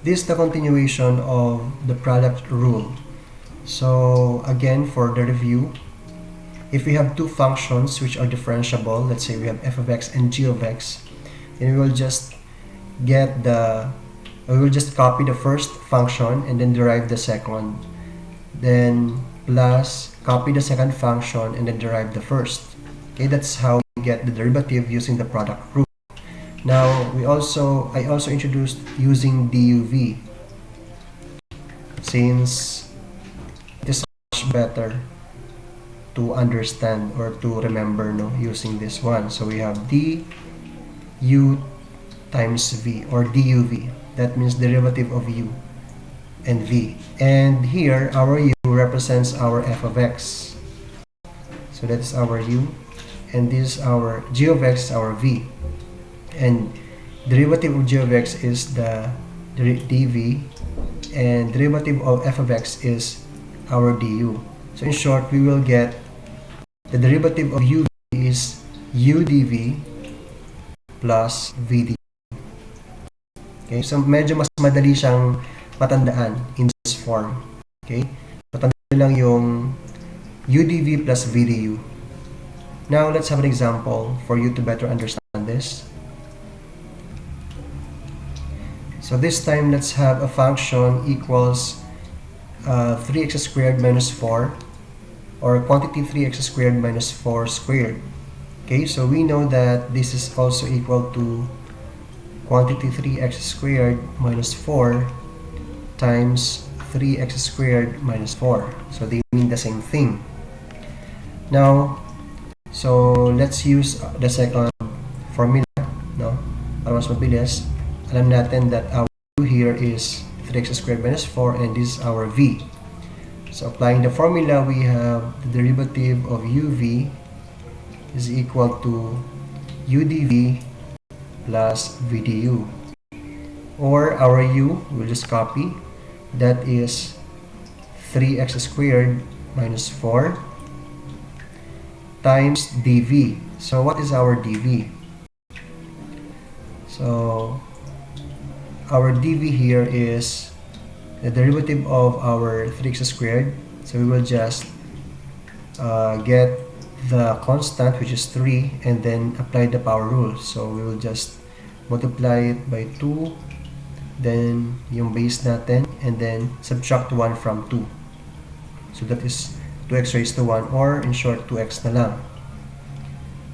This is the continuation of the product rule. So again, for the review, if we have two functions which are differentiable, let's say we have f of x and g of x, then we will just copy the first function and then derive the second. Then plus copy the second function and then derive the first. Okay, that's how we get the derivative using the product rule. Now I also introduced using DUV, since it is much better to understand or to remember, no, using this one. So we have du times v, or DUV. That means derivative of u and v. And here our u represents our f of x. So that's our u, and this is our g of x, our v. And derivative of g of x is the dv, and derivative of f of x is our du. So in short, we will get the derivative of uv is u dv plus v du. Okay, so medyo mas madali siyang matandaan in this form. Okay, matandaan lang yung u dv plus v du. Now let's have an example for you to better understand this. So this time, let's have a function equals 3x squared minus 4, or quantity 3x squared minus 4 squared. Okay, so we know that this is also equal to quantity 3x squared minus 4 times 3x squared minus 4. So they mean the same thing. Now, so let's use the second formula, no? Para mas mabilis. Alam natin that our u here is 3x squared minus 4, and this is our v. So applying the formula, we have the derivative of uv is equal to u dv plus v du. Or our u, we'll just copy. That is 3x squared minus 4 times dv. So what is our dv? So our dv here is the derivative of our 3x squared. So we will just get the constant, which is 3, and then apply the power rule. So we will just multiply it by 2, then yung base natin, and then subtract 1 from 2. So that is 2x raised to 1, or in short, 2x na lang.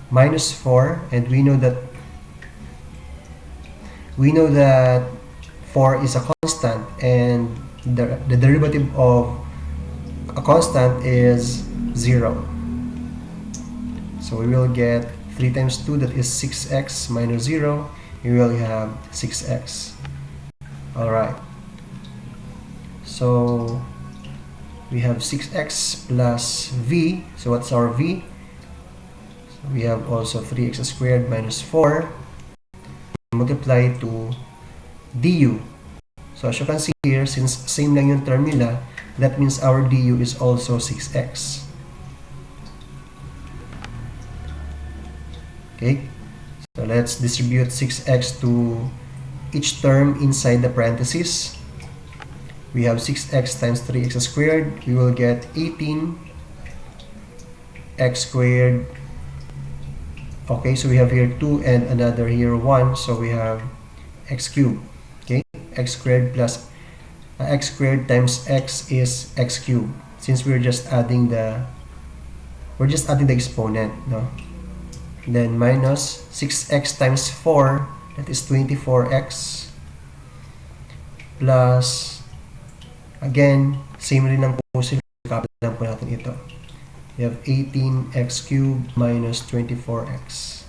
Minus 4, and we know that 4 is a constant, and the derivative of a constant is 0. So we will get 3 times 2, that is 6x minus 0. We will have 6x. Alright. So we have 6x plus v. So what's our v? So we have also 3x squared minus 4 multiply to du. So as you can see here, since same lang yung term nila, that means our du is also 6x. Okay, so let's distribute 6x to each term inside the parentheses. We have 6x times 3x squared. We will get 18x squared. Okay, so we have here 2 and another here 1. So we have x cubed. Okay, x squared plus x squared times x is x cubed. Since we're just adding the exponent, no? Then minus 6x times 4, that is 24x, plus again same rin ang posible, copy lang po natin ito. We have 18x cubed minus 24x.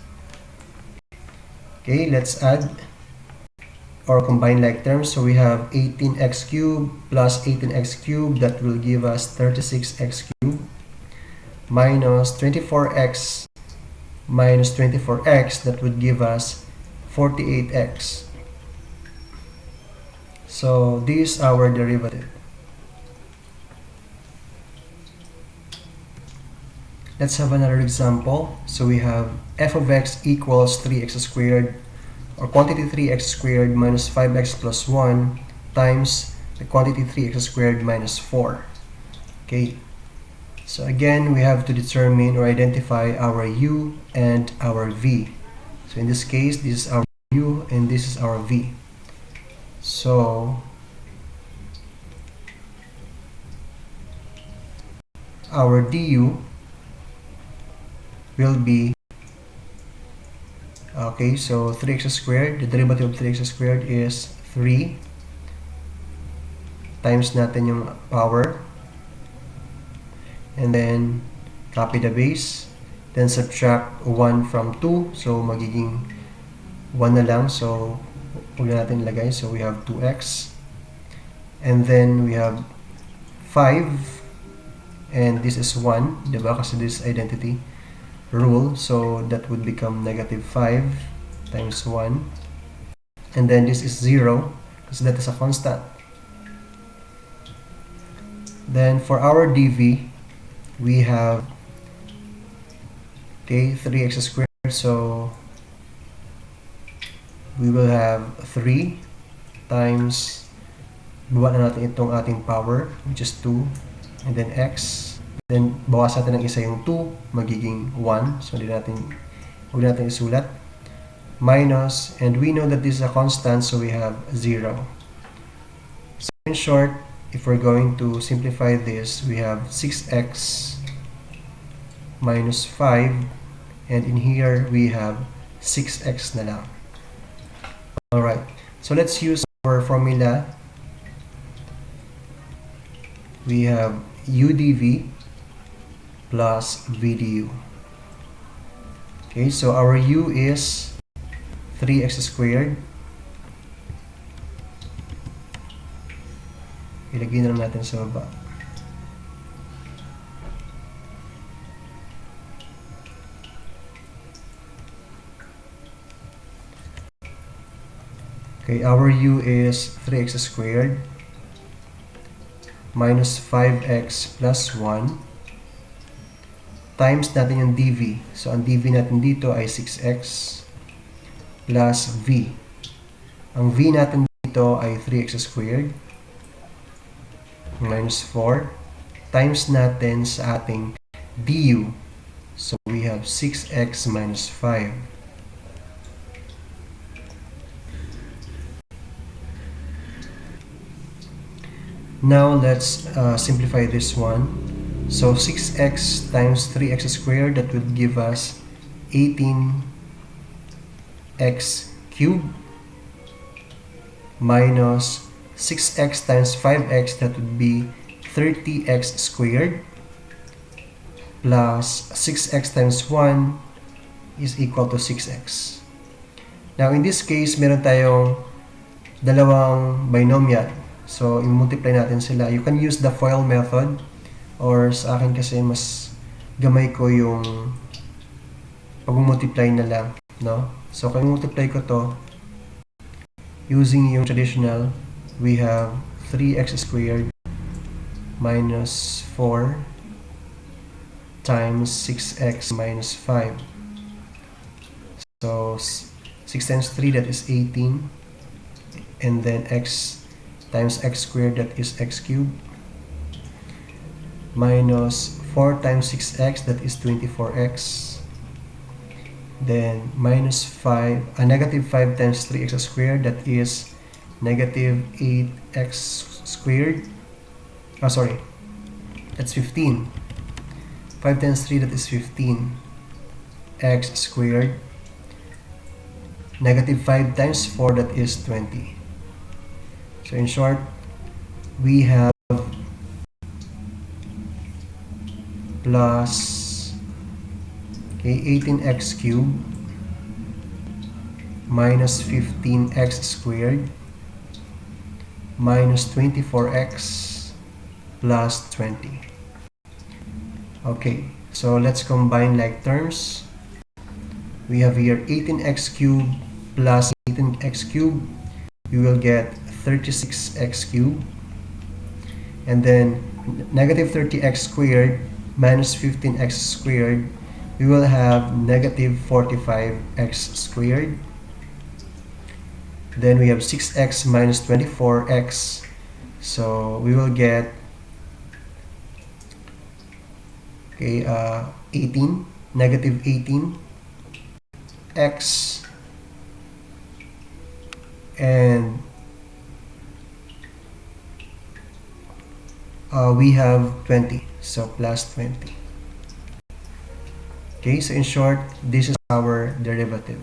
Okay, let's add or combine like terms. So we have 18x cubed plus 18x cubed, that will give us 36x cubed, minus 24x minus 24x, that would give us 48x. So this is our derivative. Let's have another example. So we have f of x equals 3x squared, or quantity 3x squared minus 5x plus 1 times the quantity 3x squared minus 4. Okay, so again, we have to determine or identify our u and our v. So in this case, this is our u and this is our v. So our du will be, okay, so 3x squared, the derivative of 3x squared is 3 times natin yung power, and then copy the base, then subtract 1 from 2, so magiging 1 na lang, so huwag na natin ilagay, so we have 2x, and then we have 5, and this is 1, diba? Kasi this identity rule, so that would become negative 5 times 1, and then this is 0 because that is a constant. Then for our dv, we have, okay, 3x squared, so we will have 3 times, baba na natin itong ating power, which is 2, and then x, then bawas natin ng isa yung 2, magiging 1, so huwag natin isulat, minus, and we know that this is a constant, so we have 0. So in short, if we're going to simplify this, we have 6x minus 5, and in here we have 6x na lang. Alright, so let's use our formula. We have u dv plus v du. Okay, so our u is 3x squared. Ilagay na lang natin sa baba. Okay, our u is 3x squared minus 5x plus 1 times natin yung dv. So, ang dv natin dito ay 6x plus v. Ang v natin dito ay 3x squared minus 4 times natin sa ating du. So, we have 6x minus 5. Now, let's simplify this one. So, 6x times 3x squared, that would give us 18x cubed minus 6x times 5x, that would be 30x squared, plus 6x times 1 is equal to 6x. Now, in this case, meron tayong dalawang binomial. So, i-multiply natin sila. You can use the FOIL method, or sa akin kasi mas gamay ko yung pag-multiply na lang, no? So, kung multiply ko to using yung traditional, we have 3x squared minus 4 times 6x minus 5. So, 6 times 3, that is 18. And then x times x squared, that is x cubed. Minus 4 times 6x, that is 24x. Then minus 5, negative 5 times 3x squared, that is negative 8x squared. Oh, sorry. That's 15. 5 times 3, that is 15. X squared. Negative 5 times 4, that is 20. So in short, we have plus, okay, 18x cubed minus 15x squared minus 24x plus 20. Okay, so let's combine like terms. We have here 18x cubed plus 18x cubed. We will get 36x cubed. And then negative 30x squared minus 15x squared, we will have negative 45x squared. Then we have 6x minus 24x. So we will get 18, negative 18 x, and we have 20, so plus 20. Okay, so in short, this is our derivative.